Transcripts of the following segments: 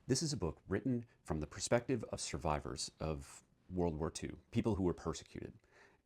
This is a book written from the perspective of survivors of World War II, people who were persecuted.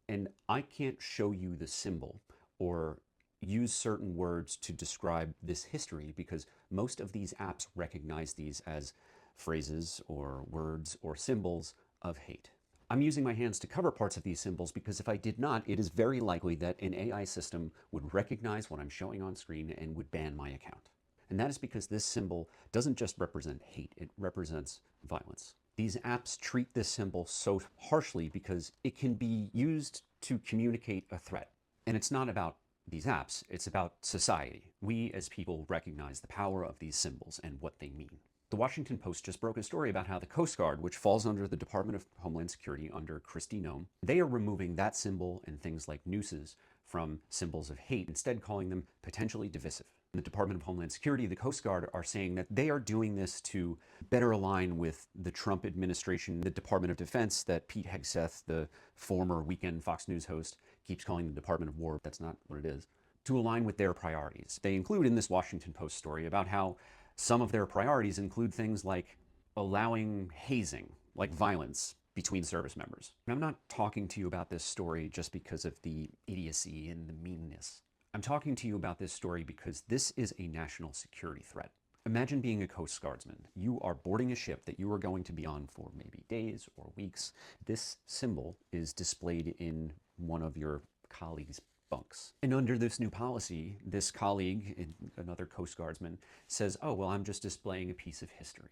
And I can't show you the symbol or use certain words to describe this history because most of these apps recognize these as phrases or words or symbols of hate. I'm using my hands to cover parts of these symbols because if I did not, it is very likely that an AI system would recognize what I'm showing on screen and would ban my account. And that is because this symbol doesn't just represent hate, it represents violence. These apps treat this symbol so harshly because it can be used to communicate a threat. And it's not about these apps, it's about society. We as people recognize the power of these symbols and what they mean. The Washington Post just broke a story about how the Coast Guard, which falls under the Department of Homeland Security under Kristi Noem, they are removing that symbol and things like nooses from symbols of hate, instead calling them potentially divisive. The Department of Homeland Security, the Coast Guard, are saying that they are doing this to better align with the Trump administration, the Department of Defense that Pete Hegseth, the former Weekend Fox News host, keeps calling the Department of War. That's not what it is. To align with their priorities. They include in this Washington Post story about how some of their priorities include things like allowing hazing, like violence, between service members. And I'm not talking to you about this story just because of the idiocy and the meanness. I'm talking to you about this story because this is a national security threat. Imagine being a Coast Guardsman. You are boarding a ship that you are going to be on for maybe days or weeks. This symbol is displayed in one of your colleagues' bunks. And under this new policy, this colleague, another Coast Guardsman, says, oh, well, I'm just displaying a piece of history.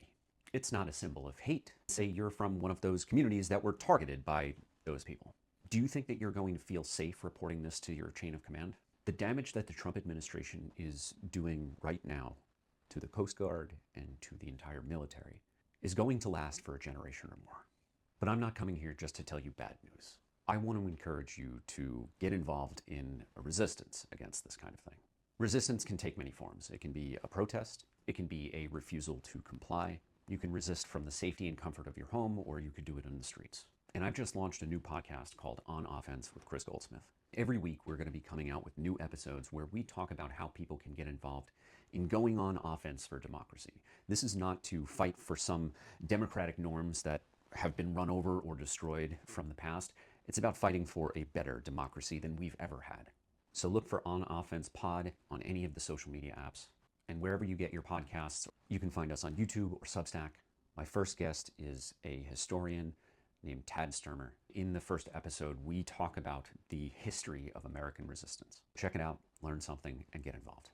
It's not a symbol of hate. Say you're from one of those communities that were targeted by those people. Do you think that you're going to feel safe reporting this to your chain of command? The damage that the Trump administration is doing right now to the Coast Guard and to the entire military is going to last for a generation or more. But I'm not coming here just to tell you bad news. I want to encourage you to get involved in a resistance against this kind of thing. Resistance can take many forms. It can be a protest. It can be a refusal to comply. You can resist from the safety and comfort of your home, or you could do it in the streets. And I've just launched a new podcast called On Offense with Chris Goldsmith. Every week, we're going to be coming out with new episodes where we talk about how people can get involved in going on offense for democracy. This is not to fight for some democratic norms that have been run over or destroyed from the past. It's about fighting for a better democracy than we've ever had. So look for On Offense Pod on any of the social media apps. And wherever you get your podcasts, you can find us on YouTube or Substack. My first guest is a historian named Tad Sturmer. In the first episode, we talk about the history of American resistance. Check it out, learn something, and get involved.